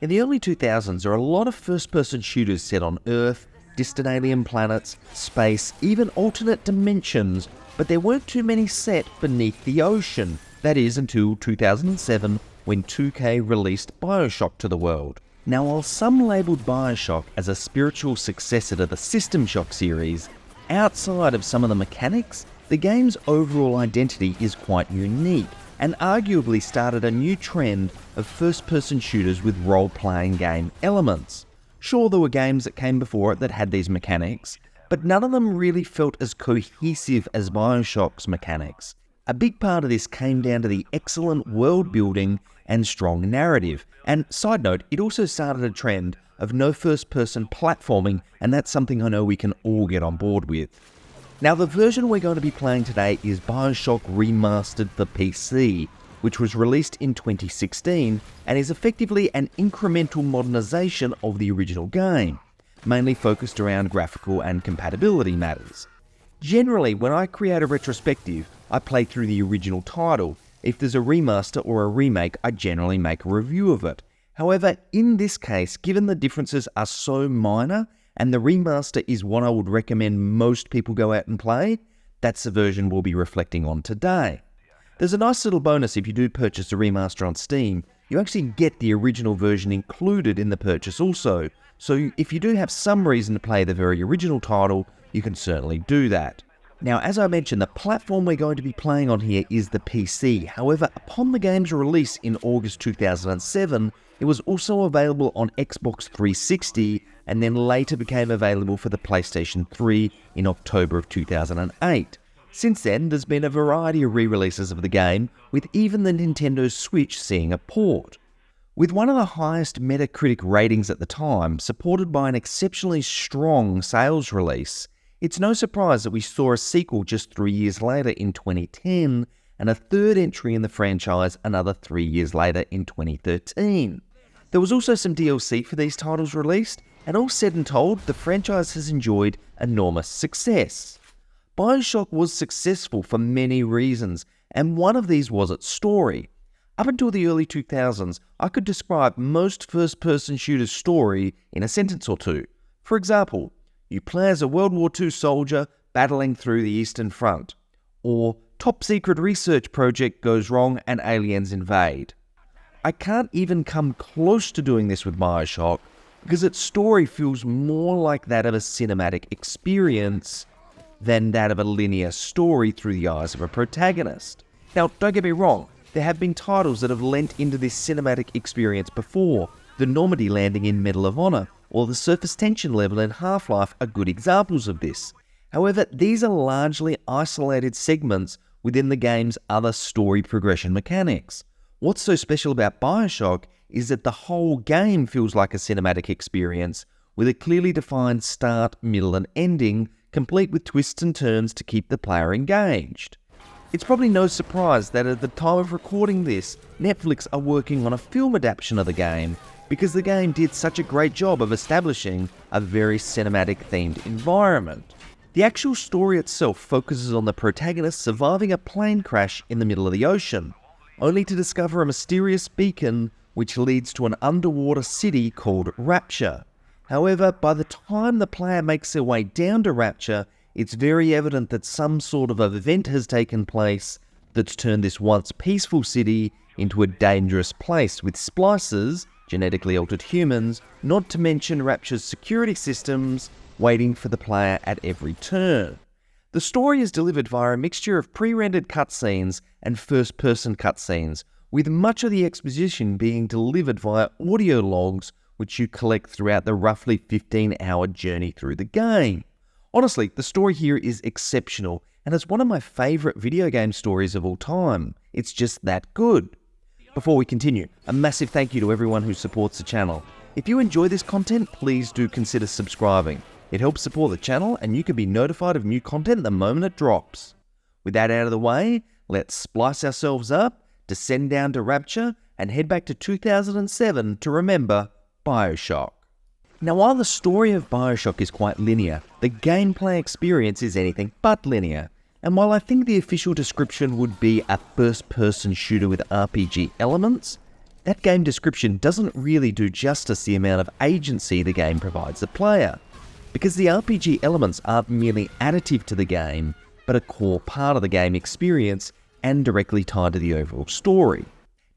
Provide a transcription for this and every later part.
In the early 2000s, there were a lot of first-person shooters set on Earth, distant alien planets, space, even alternate dimensions, but there weren't too many set beneath the ocean. That is, until 2007, when 2K released Bioshock to the world. Now, while some labelled Bioshock as a spiritual successor to the System Shock series, outside of some of the mechanics, the game's overall identity is quite unique, and arguably started a new trend of first-person shooters with role-playing game elements. Sure, there were games that came before it that had these mechanics, but none of them really felt as cohesive as Bioshock's mechanics. A big part of this came down to the excellent world building and strong narrative. And side note, it also started a trend of no first-person platforming, and that's something I know we can all get on board with. Now, the version we're going to be playing today is Bioshock Remastered for PC, which was released in 2016 and is effectively an incremental modernization of the original game, mainly focused around graphical and compatibility matters. Generally, when I create a retrospective, I play through the original title. If there's a remaster or a remake, I generally make a review of it. However, in this case, given the differences are so minor, and the remaster is what I would recommend most people go out and play, that's the version we'll be reflecting on today. There's a nice little bonus if you do purchase a remaster on Steam. You actually get the original version included in the purchase also, so if you do have some reason to play the very original title, you can certainly do that. Now, as I mentioned, the platform we're going to be playing on here is the PC. However, upon the game's release in August 2007, it was also available on Xbox 360 and then later became available for the PlayStation 3 in October of 2008. Since then, there's been a variety of re-releases of the game, with even the Nintendo Switch seeing a port. With one of the highest Metacritic ratings at the time, supported by an exceptionally strong sales release, it's no surprise that we saw a sequel just 3 years later in 2010, and a third entry in the franchise another 3 years later in 2013. There was also some DLC for these titles released, and all said and told, the franchise has enjoyed enormous success. Bioshock was successful for many reasons, and one of these was its story. Up until the early 2000s, I could describe most first-person shooters' story in a sentence or two. For example, you play as a World War II soldier battling through the Eastern Front, or top-secret research project goes wrong and aliens invade. I can't even come close to doing this with Bioshock, because its story feels more like that of a cinematic experience than that of a linear story through the eyes of a protagonist. Now, don't get me wrong, there have been titles that have lent into this cinematic experience before. The Normandy landing in Medal of Honor, or the surface tension level in Half-Life are good examples of this. However, these are largely isolated segments within the game's other story progression mechanics. What's so special about Bioshock is that the whole game feels like a cinematic experience, with a clearly defined start, middle and ending, complete with twists and turns to keep the player engaged. It's probably no surprise that at the time of recording this, Netflix are working on a film adaptation of the game, because the game did such a great job of establishing a very cinematic themed environment. The actual story itself focuses on the protagonist surviving a plane crash in the middle of the ocean, only to discover a mysterious beacon which leads to an underwater city called Rapture. However, by the time the player makes their way down to Rapture, it's very evident that some sort of event has taken place that's turned this once peaceful city into a dangerous place with splicers, genetically altered humans, not to mention Rapture's security systems, waiting for the player at every turn. The story is delivered via a mixture of pre-rendered cutscenes and first-person cutscenes, with much of the exposition being delivered via audio logs which you collect throughout the roughly 15-hour journey through the game. Honestly, the story here is exceptional, and it's one of my favourite video game stories of all time. It's just that good. Before we continue, a massive thank you to everyone who supports the channel. If you enjoy this content, please do consider subscribing. It helps support the channel, and you can be notified of new content the moment it drops. With that out of the way, let's splice ourselves up, descend down to Rapture, and head back to 2007 to remember Bioshock. Now, while the story of Bioshock is quite linear, the gameplay experience is anything but linear. And while I think the official description would be a first-person shooter with RPG elements, That game description doesn't really do justice the amount of agency the game provides the player, because the RPG elements aren't merely additive to the game, but a core part of the game experience and directly tied to the overall story.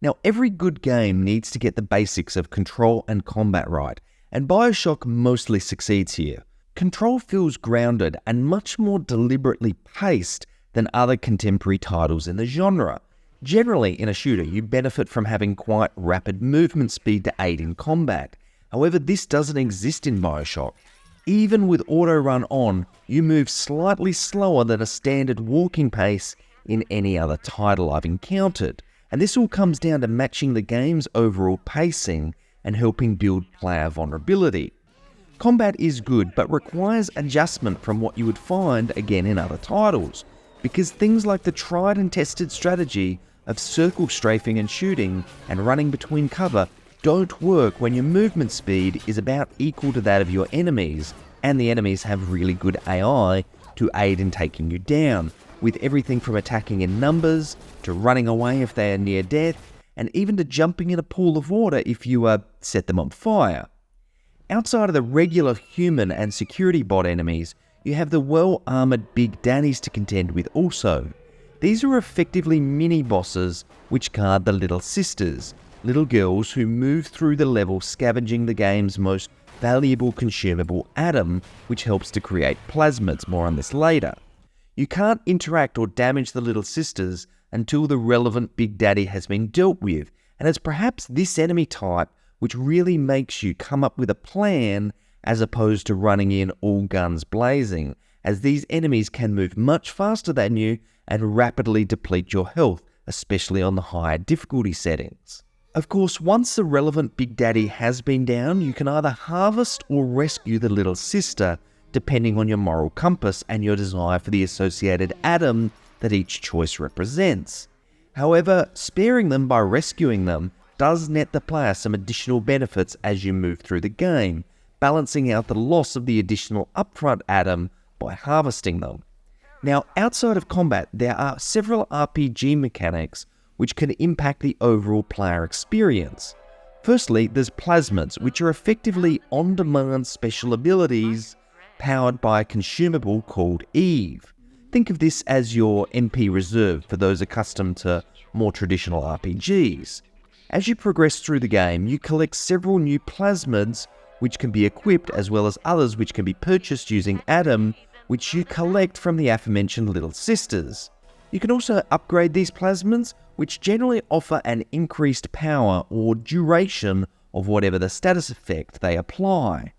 Now, every good game needs to get the basics of control and combat right, and Bioshock mostly succeeds here. Control feels grounded and much more deliberately paced than other contemporary titles in the genre. Generally, in a shooter, you benefit from having quite rapid movement speed to aid in combat. However, this doesn't exist in Bioshock. Even with auto run on, you move slightly slower than a standard walking pace in any other title I've encountered. And this all comes down to matching the game's overall pacing and helping build player vulnerability. Combat is good, but requires adjustment from what you would find again in other titles, because things like the tried and tested strategy of circle strafing and shooting and running between cover don't work when your movement speed is about equal to that of your enemies, and the enemies have really good AI to aid in taking you down, with everything from attacking in numbers, to running away if they are near death, and even to jumping in a pool of water if you set them on fire. Outside of the regular human and security bot enemies, you have the well-armoured big daddies to contend with also. These are effectively mini-bosses which guard the little sisters, little girls who move through the level scavenging the game's most valuable consumable atom, which helps to create plasmids. More on this later. You can't interact or damage the little sisters until the relevant big daddy has been dealt with, and it's perhaps this enemy type which really makes you come up with a plan as opposed to running in all guns blazing, as these enemies can move much faster than you and rapidly deplete your health, especially on the higher difficulty settings. Of course, once the relevant big daddy has been down, you can either harvest or rescue the little sister, depending on your moral compass and your desire for the associated atom that each choice represents. However, sparing them by rescuing them does net the player some additional benefits as you move through the game, balancing out the loss of the additional upfront atom by harvesting them. Now, outside of combat, there are several RPG mechanics which can impact the overall player experience. Firstly, there's plasmids, which are effectively on-demand special abilities powered by a consumable called Eve. Think of this as your MP reserve for those accustomed to more traditional RPGs. As you progress through the game, you collect several new plasmids which can be equipped, as well as others which can be purchased using Atom, which you collect from the aforementioned Little Sisters. You can also upgrade these plasmids, which generally offer an increased power or duration of whatever the status effect they apply.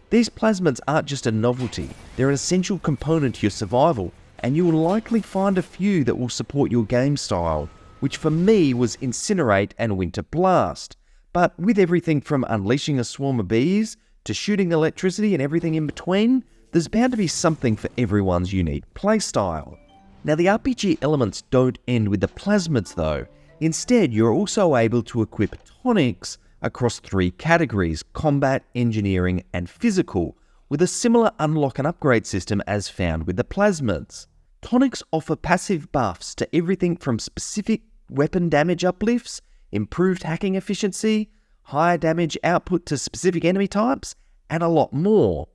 These plasmids aren't just a novelty, they're an essential component to your survival, and you will likely find a few that will support your game style, which for me was Incinerate and Winter Blast. But with everything from unleashing a swarm of bees to shooting electricity and everything in between, there's bound to be something for everyone's unique playstyle. Now, the RPG elements don't end with the plasmids though. Instead, you're also able to equip tonics across 3 categories: combat, engineering, and physical, with a similar unlock and upgrade system as found with the plasmids. Tonics offer passive buffs to everything from specific weapon damage uplifts, improved hacking efficiency, higher damage output to specific enemy types, and a lot more.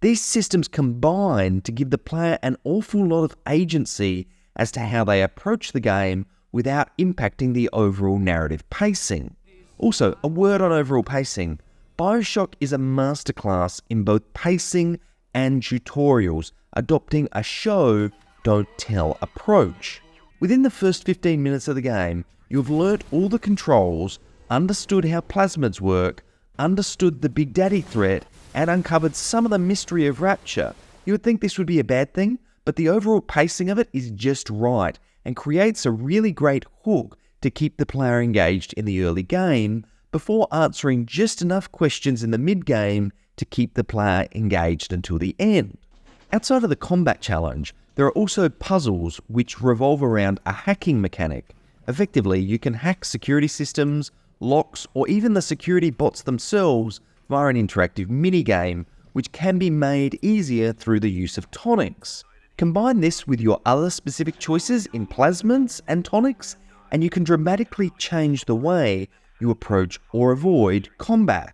These systems combine to give the player an awful lot of agency as to how they approach the game without impacting the overall narrative pacing. Also, a word on overall pacing. Bioshock is a masterclass in both pacing and tutorials, adopting a show, don't tell approach. Within the first 15 minutes of the game, you've learnt all the controls, understood how plasmids work, understood the Big Daddy threat, and uncovered some of the mystery of Rapture. You would think this would be a bad thing, but the overall pacing of it is just right and creates a really great hook to keep the player engaged in the early game before answering just enough questions in the mid-game to keep the player engaged until the end. Outside of the combat challenge, there are also puzzles which revolve around a hacking mechanic. Effectively, you can hack security systems, locks, or even the security bots themselves via an interactive minigame, which can be made easier through the use of tonics. Combine this with your other specific choices in plasmids and tonics, and you can dramatically change the way you approach or avoid combat.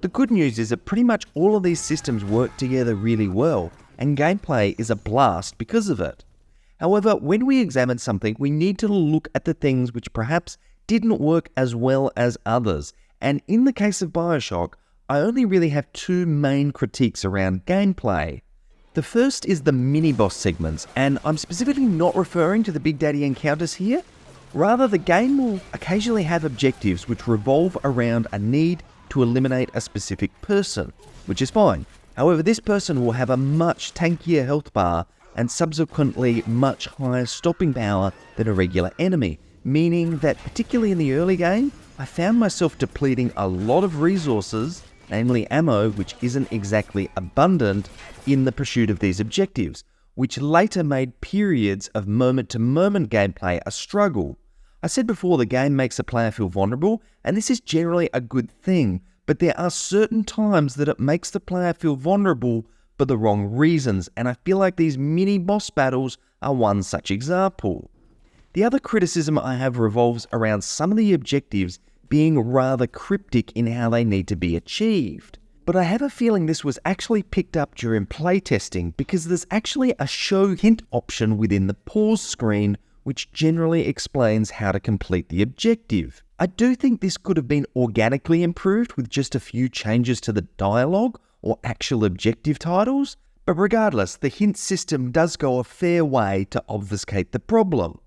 The good news is that pretty much all of these systems work together really well, and gameplay is a blast because of it. However, when we examine something, we need to look at the things which perhaps didn't work as well as others, and in the case of Bioshock, I only really have two main critiques around gameplay. The first is the mini-boss segments, and I'm specifically not referring to the Big Daddy encounters here. Rather, the game will occasionally have objectives which revolve around a need to eliminate a specific person, which is fine. However, this person will have a much tankier health bar and subsequently much higher stopping power than a regular enemy, meaning that particularly in the early game, I found myself depleting a lot of resources, namely ammo, which isn't exactly abundant, in the pursuit of these objectives, which later made periods of moment-to-moment gameplay a struggle. I said before the game makes a player feel vulnerable, and this is generally a good thing, but there are certain times that it makes the player feel vulnerable for the wrong reasons, and I feel like these mini-boss battles are one such example. The other criticism I have revolves around some of the objectives being rather cryptic in how they need to be achieved. But I have a feeling this was actually picked up during playtesting because there's actually a show hint option within the pause screen which generally explains how to complete the objective. I do think this could have been organically improved with just a few changes to the dialogue or actual objective titles, but regardless, the hint system does go a fair way to obfuscate the problem.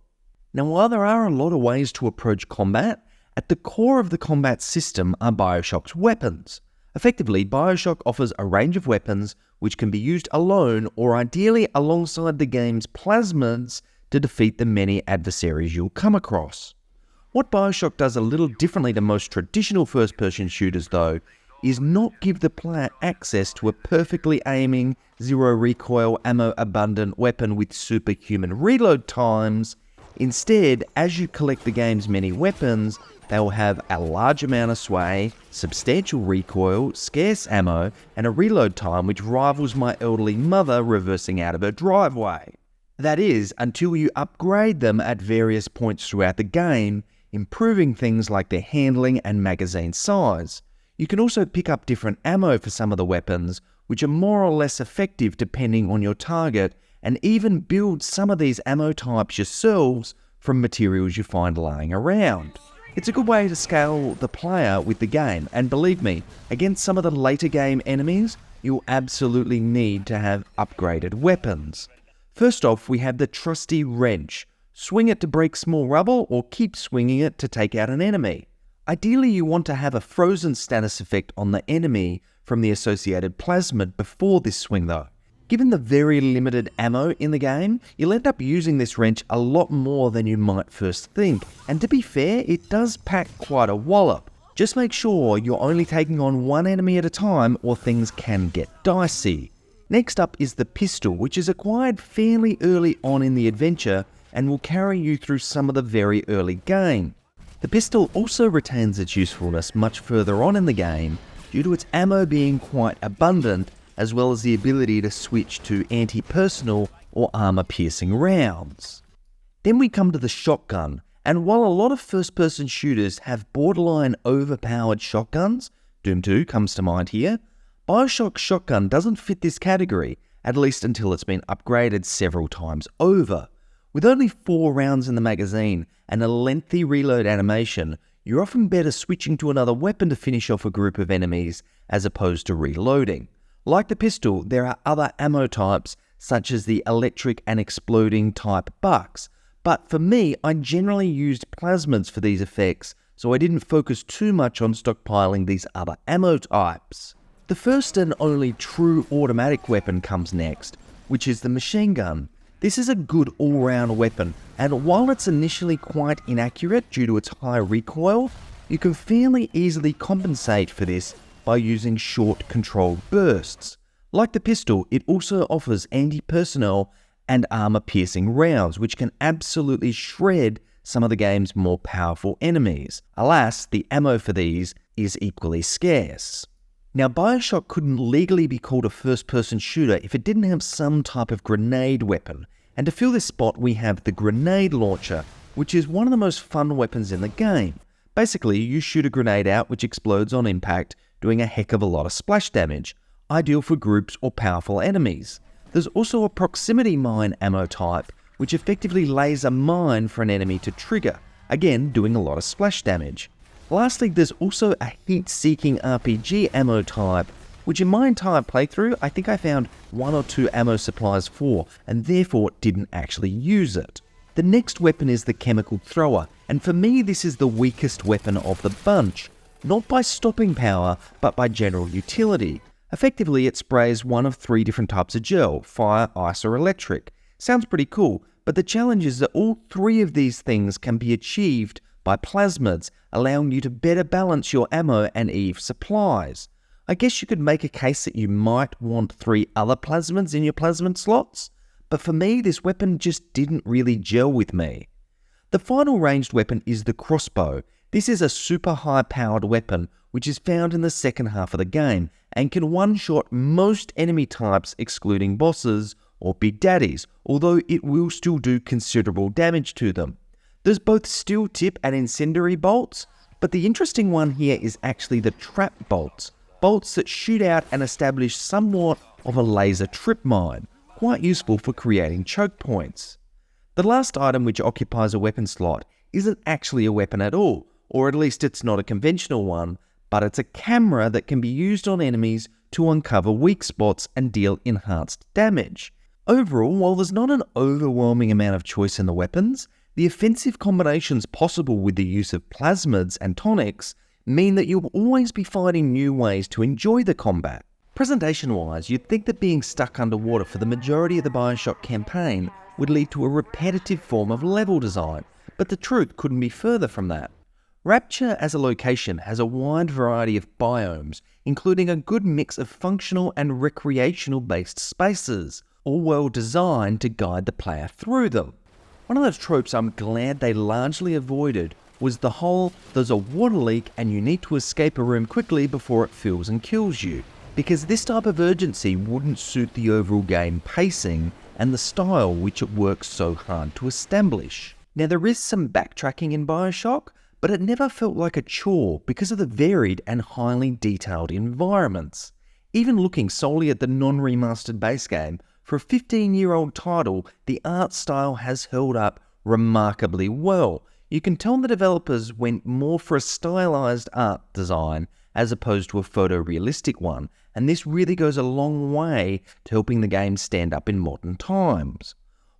Now, while there are a lot of ways to approach combat, at the core of the combat system are Bioshock's weapons. Effectively, Bioshock offers a range of weapons which can be used alone or ideally alongside the game's plasmids to defeat the many adversaries you'll come across. What Bioshock does a little differently to most traditional first-person shooters, though, is not give the player access to a perfectly aiming, zero recoil, ammo-abundant weapon with superhuman reload times. Instead, as you collect the game's many weapons, they will have a large amount of sway, substantial recoil, scarce ammo, and a reload time which rivals my elderly mother reversing out of her driveway. That is, until you upgrade them at various points throughout the game, improving things like their handling and magazine size. You can also pick up different ammo for some of the weapons, which are more or less effective depending on your target, and even build some of these ammo types yourselves from materials you find lying around. It's a good way to scale the player with the game, and believe me, against some of the later game enemies, you'll absolutely need to have upgraded weapons. First off, we have the trusty wrench. Swing it to break small rubble, or keep swinging it to take out an enemy. Ideally, you want to have a frozen status effect on the enemy from the associated plasmid before this swing though. Given the very limited ammo in the game, you'll end up using this wrench a lot more than you might first think, and to be fair, it does pack quite a wallop. Just make sure you're only taking on one enemy at a time or things can get dicey. Next up is the pistol, which is acquired fairly early on in the adventure and will carry you through some of the very early game. The pistol also retains its usefulness much further on in the game due to its ammo being quite abundant, as well as the ability to switch to anti-personal or armor-piercing rounds. Then we come to the shotgun, and while a lot of first-person shooters have borderline overpowered shotguns, Doom 2 comes to mind here, Bioshock's shotgun doesn't fit this category, at least until it's been upgraded several times over. With only 4 rounds in the magazine and a lengthy reload animation, you're often better switching to another weapon to finish off a group of enemies as opposed to reloading. Like the pistol, there are other ammo types such as the electric and exploding type bucks, but for me, I generally used plasmids for these effects, so I didn't focus too much on stockpiling these other ammo types. The first and only true automatic weapon comes next, which is the machine gun. This is a good all-round weapon, and while it's initially quite inaccurate due to its high recoil, you can fairly easily compensate for this by using short controlled bursts. Like the pistol, it also offers anti-personnel and armor-piercing rounds, which can absolutely shred some of the game's more powerful enemies. Alas, the ammo for these is equally scarce. Now, Bioshock couldn't legally be called a first-person shooter if it didn't have some type of grenade weapon, and to fill this spot we have the grenade launcher, which is one of the most fun weapons in the game. Basically, you shoot a grenade out which explodes on impact, doing a heck of a lot of splash damage, ideal for groups or powerful enemies. There's also a proximity mine ammo type, which effectively lays a mine for an enemy to trigger, again doing a lot of splash damage. Lastly, there's also a heat-seeking RPG ammo type, which in my entire playthrough, I think I found 1 or 2 ammo supplies for, and therefore didn't actually use it. The next weapon is the chemical thrower, and for me this is the weakest weapon of the bunch, not by stopping power, but by general utility. Effectively, it sprays one of 3 different types of gel, fire, ice or electric. Sounds pretty cool, but the challenge is that all 3 of these things can be achieved by plasmids, allowing you to better balance your ammo and EVE supplies. I guess you could make a case that you might want 3 other plasmids in your plasmid slots, but for me this weapon just didn't really gel with me. The final ranged weapon is the crossbow. This is a super high powered weapon which is found in the second half of the game and can one-shot most enemy types excluding bosses or big daddies, although it will still do considerable damage to them. There's both steel tip and incendiary bolts, but the interesting one here is actually the trap bolts. Bolts that shoot out and establish somewhat of a laser trip mine, quite useful for creating choke points. The last item which occupies a weapon slot isn't actually a weapon at all, or at least it's not a conventional one, but it's a camera that can be used on enemies to uncover weak spots and deal enhanced damage. Overall, while there's not an overwhelming amount of choice in the weapons, the offensive combinations possible with the use of plasmids and tonics mean that you'll always be finding new ways to enjoy the combat. Presentation-wise, you'd think that being stuck underwater for the majority of the Bioshock campaign would lead to a repetitive form of level design, but the truth couldn't be further from that. Rapture as a location has a wide variety of biomes, including a good mix of functional and recreational-based spaces, all well designed to guide the player through them. One of those tropes I'm glad they largely avoided was the whole there's a water leak and you need to escape a room quickly before it fills and kills you, because this type of urgency wouldn't suit the overall game pacing and the style which it works so hard to establish. Now there is some backtracking in Bioshock, but it never felt like a chore because of the varied and highly detailed environments. Even looking solely at the non-remastered base game, for a 15-year-old title, the art style has held up remarkably well. You can tell the developers went more for a stylized art design as opposed to a photorealistic one, and this really goes a long way to helping the game stand up in modern times.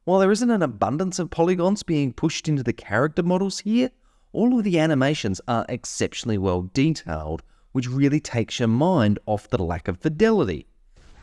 While there isn't an abundance of polygons being pushed into the character models here, all of the animations are exceptionally well detailed, which really takes your mind off the lack of fidelity.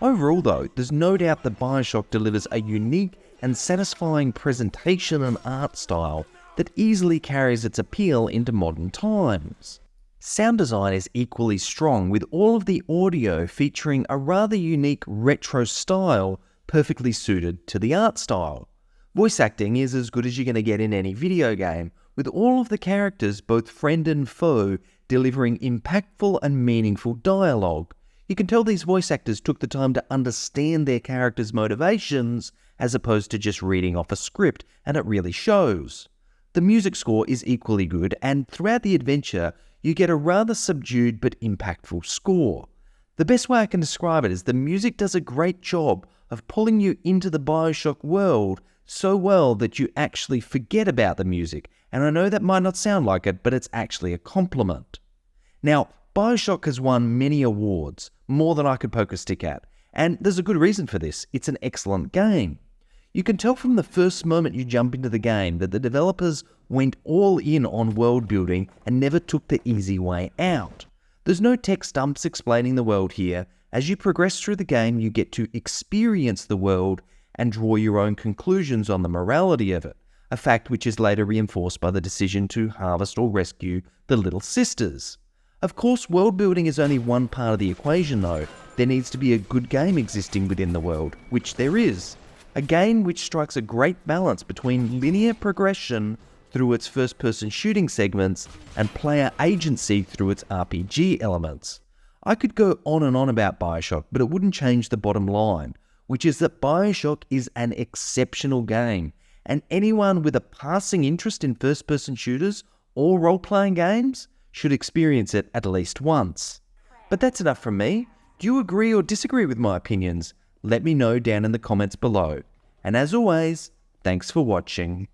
Overall though, there's no doubt that Bioshock delivers a unique and satisfying presentation and art style that easily carries its appeal into modern times. Sound design is equally strong, with all of the audio featuring a rather unique retro style perfectly suited to the art style. Voice acting is as good as you're going to get in any video game, with all of the characters, both friend and foe, delivering impactful and meaningful dialogue. You can tell these voice actors took the time to understand their characters' motivations as opposed to just reading off a script, and it really shows. The music score is equally good, and throughout the adventure, you get a rather subdued but impactful score. The best way I can describe it is the music does a great job of pulling you into the Bioshock world so well that you actually forget about the music, and I know that might not sound like it, but it's actually a compliment. Now, Bioshock has won many awards, more than I could poke a stick at, and there's a good reason for this. It's an excellent game. You can tell from the first moment you jump into the game that the developers went all in on world building and never took the easy way out. There's no text dumps explaining the world here. As you progress through the game, you get to experience the world and draw your own conclusions on the morality of it, a fact which is later reinforced by the decision to harvest or rescue the Little Sisters. Of course, world building is only one part of the equation though. There needs to be a good game existing within the world, which there is. A game which strikes a great balance between linear progression through its first-person shooting segments and player agency through its RPG elements. I could go on and on about Bioshock, but it wouldn't change the bottom line, which is that Bioshock is an exceptional game, and anyone with a passing interest in first-person shooters All role-playing games should experience it at least once. But that's enough from me. Do you agree or disagree with my opinions? Let me know down in the comments below. And as always, thanks for watching.